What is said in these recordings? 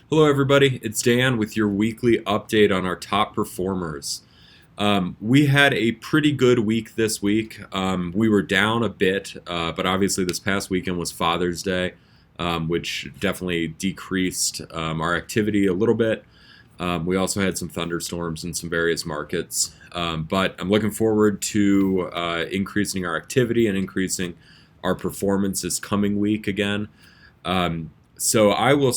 Hello, everybody. It's Dan with your weekly update on our top performers. We had a pretty good week this week. We were down a bit, but obviously, this past weekend was Father's Day, which definitely decreased our activity a little bit. We also had some thunderstorms in some various markets. But I'm looking forward to increasing our activity and increasing our performance this coming week again. So I will.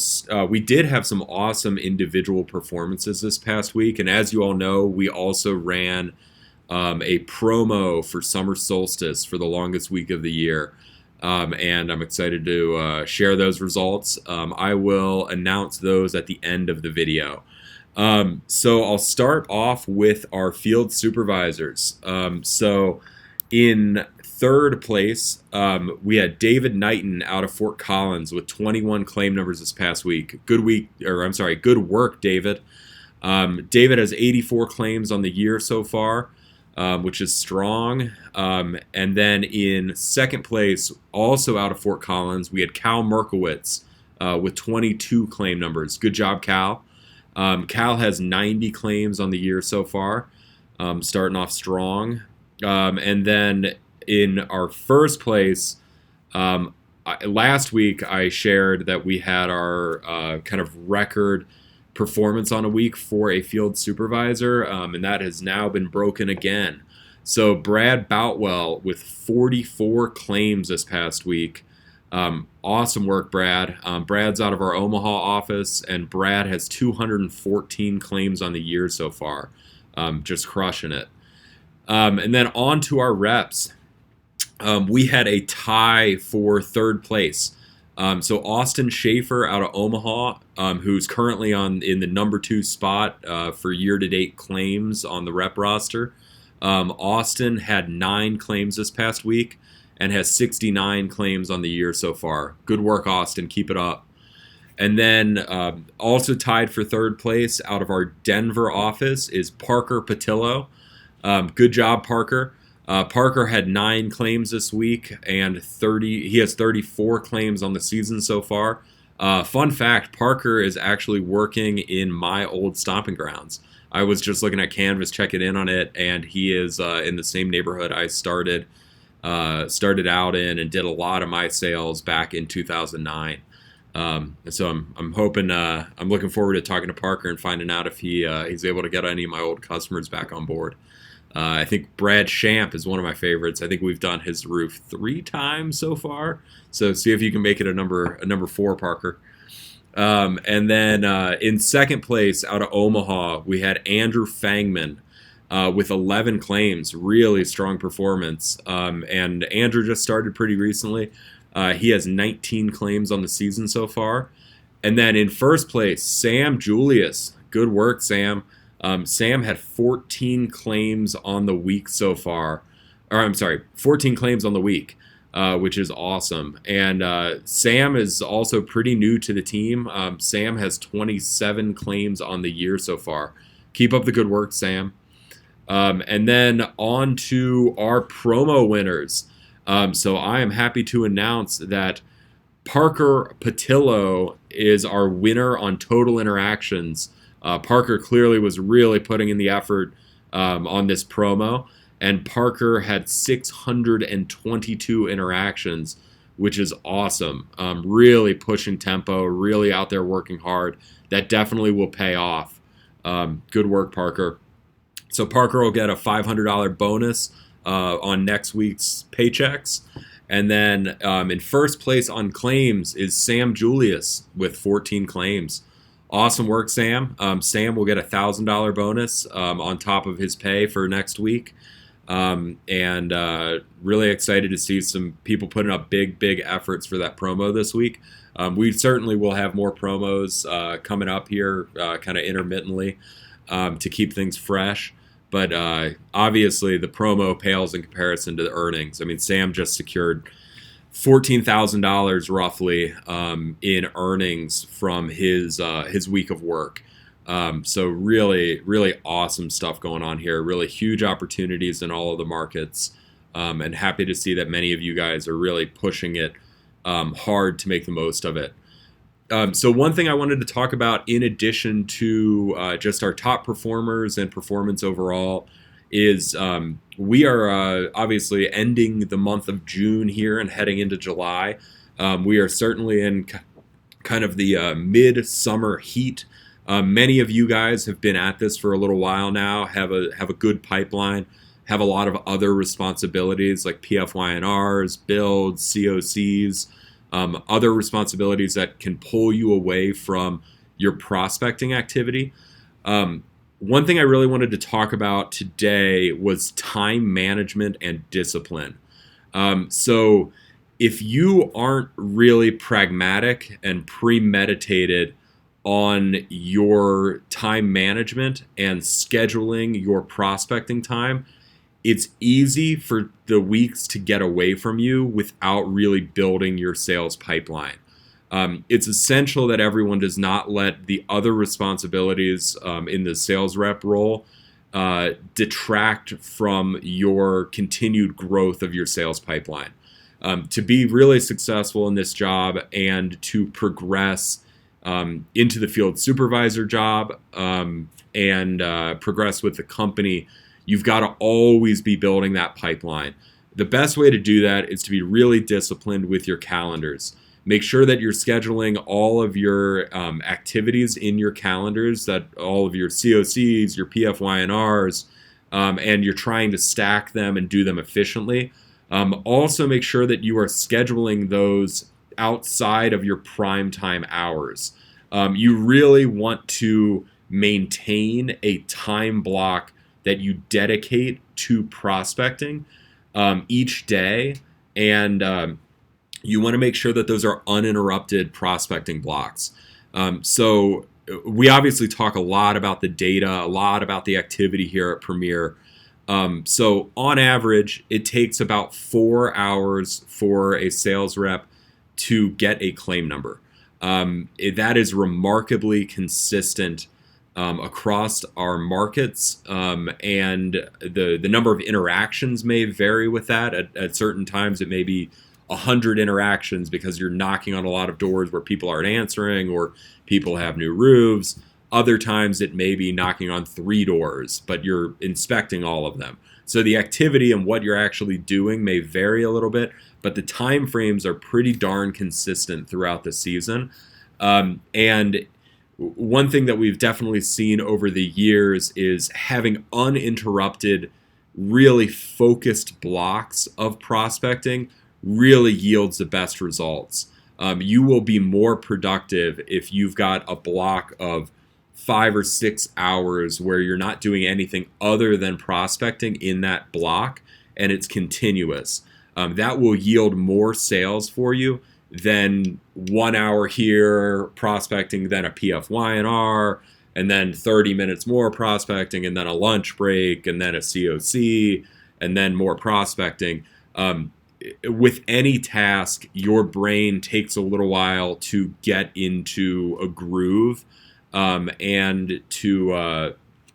We did have some awesome individual performances this past week, and as you all know, we also ran a promo for Summer Solstice for the longest week of the year, and I'm excited to share those results. I will announce those at the end of the video. So I'll start off with our field supervisors. So in third place, we had David Knighton out of Fort Collins with 21 claim numbers this past week. Good work, David. David has 84 claims on the year so far, which is strong. And then in second place, also out of Fort Collins, we had Cal Merkowitz with 22 claim numbers. Good job, Cal. Cal has 90 claims on the year so far, starting off strong. And then in our first place, last week I shared that we had our kind of record performance on a week for a field supervisor, and that has now been broken again. So Brad Boutwell with 44 claims this past week. Awesome work, Brad. Brad's out of our Omaha office, and Brad has 214 claims on the year so far. Just crushing it. And then on to our reps. We had a tie for third place. So Austin Schaefer out of Omaha, who's currently in the number 2 spot for year-to-date claims on the rep roster. Austin had 9 claims this past week and has 69 claims on the year so far. Good work, Austin. Keep it up. And then also tied for third place out of our Denver office is Parker Patillo. Good job, Parker. Parker had 9 claims this week and he has 34 claims on the season so far. Fun fact, Parker is actually working in my old stomping grounds. I was just looking at Canvas, checking in on it, and he is in the same neighborhood I started out in and did a lot of my sales back in 2009. So I'm hoping, I'm looking forward to talking to Parker and finding out if he's able to get any of my old customers back on board. I think Brad Champ is one of my favorites. I think we've done his roof 3 times so far. So see if you can make it a number 4, Parker. And then in second place out of Omaha, we had Andrew Fangman with 11 claims. Really strong performance. And Andrew just started pretty recently. He has 19 claims on the season so far. And then in first place, Sam Julius. Good work, Sam. Sam had 14 claims on the week so far. 14 claims on the week, which is awesome. And Sam is also pretty new to the team. Sam has 27 claims on the year so far. Keep up the good work, Sam. And then on to our promo winners. So I am happy to announce that Parker Patillo is our winner on total interactions. Parker clearly was really putting in the effort on this promo, and Parker had 622 interactions, which is awesome. Really pushing tempo, really out there working hard. That definitely will pay off. Good work, Parker. So Parker will get a $500 bonus on next week's paychecks. And then in first place on claims is Sam Julius with 14 claims. Awesome work, Sam. Sam will get a $1,000 bonus on top of his pay for next week. And really excited to see some people putting up big efforts for that promo this week. We certainly will have more promos coming up here kind of intermittently to keep things fresh. But obviously the promo pales in comparison to the earnings. I mean, Sam just secured $14,000 roughly in earnings from his week of work. So really awesome stuff going on here. Really huge opportunities in all of the markets, and happy to see that many of you guys are really pushing it hard to make the most of it. So one thing I wanted to talk about, in addition to just our top performers and performance overall, is we are obviously ending the month of June here and heading into July. We are certainly in kind of the mid-summer heat. Many of you guys have been at this for a little while now, have a good pipeline, have a lot of other responsibilities like PFYNRs, builds, COCs, other responsibilities that can pull you away from your prospecting activity. One thing I really wanted to talk about today was time management and discipline. So if you aren't really pragmatic and premeditated on your time management and scheduling your prospecting time, it's easy for the weeks to get away from you without really building your sales pipeline. It's essential that everyone does not let the other responsibilities in the sales rep role detract from your continued growth of your sales pipeline. To be really successful in this job and to progress into the field supervisor job and progress with the company, you've got to always be building that pipeline. The best way to do that is to be really disciplined with your calendars. Make sure that you're scheduling all of your activities in your calendars, that all of your COCs, your PFYNRs, and you're trying to stack them and do them efficiently. Also make sure that you are scheduling those outside of your prime time hours. You really want to maintain a time block that you dedicate to prospecting each day, and you want to make sure that those are uninterrupted prospecting blocks. So we obviously talk a lot about the data, a lot about the activity here at Premier. So on average, it takes about 4 hours for a sales rep to get a claim number. That is remarkably consistent across our markets, and the number of interactions may vary with that. At certain times, it may be 100 interactions because you're knocking on a lot of doors where people aren't answering or people have new roofs. Other times it may be knocking on 3 doors, but you're inspecting all of them. So the activity and what you're actually doing may vary a little bit, but the time frames are pretty darn consistent throughout the season. And one thing that we've definitely seen over the years is having uninterrupted, really focused blocks of prospecting really yields the best results. You will be more productive if you've got a block of 5 or 6 hours where you're not doing anything other than prospecting in that block, and it's continuous. That will yield more sales for you than 1 hour here prospecting, then a PFYNR, and then 30 minutes more prospecting, and then a lunch break, and then a COC, and then more prospecting. With any task, your brain takes a little while to get into a groove, and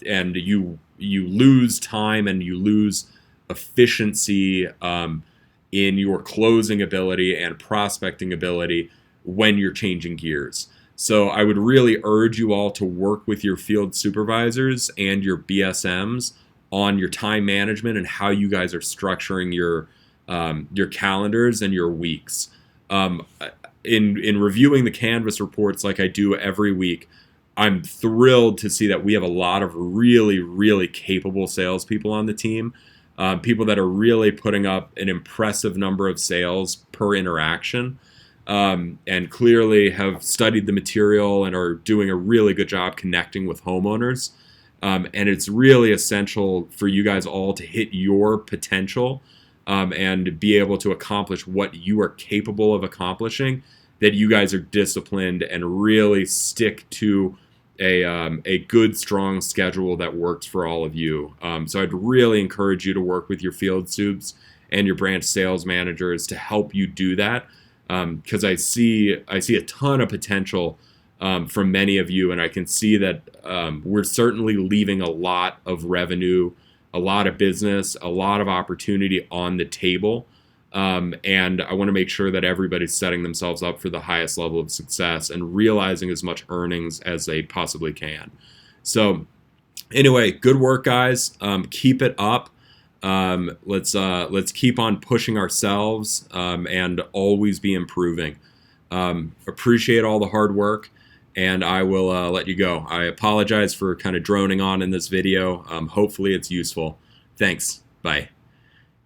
you lose time and you lose efficiency in your closing ability and prospecting ability when you're changing gears. So I would really urge you all to work with your field supervisors and your BSMs on your time management and how you guys are structuring your calendars and your weeks. In reviewing the Canvas reports like I do every week, I'm thrilled to see that we have a lot of really, really capable salespeople on the team. People that are really putting up an impressive number of sales per interaction, and clearly have studied the material and are doing a really good job connecting with homeowners. And it's really essential for you guys all to hit your potential and be able to accomplish what you are capable of accomplishing, that you guys are disciplined and really stick to a good, strong schedule that works for all of you. So I'd really encourage you to work with your field supes and your branch sales managers to help you do that, because I see a ton of potential from many of you, and I can see that we're certainly leaving a lot of revenue, a lot of business, a lot of opportunity on the table And I want to make sure that everybody's setting themselves up for the highest level of success and realizing as much earnings as they possibly can. So anyway, good work, guys. Keep it up. Let's keep on pushing ourselves and always be improving. Appreciate all the hard work, and I will let you go. I apologize for kind of droning on in this video. Hopefully it's useful. Thanks. Bye.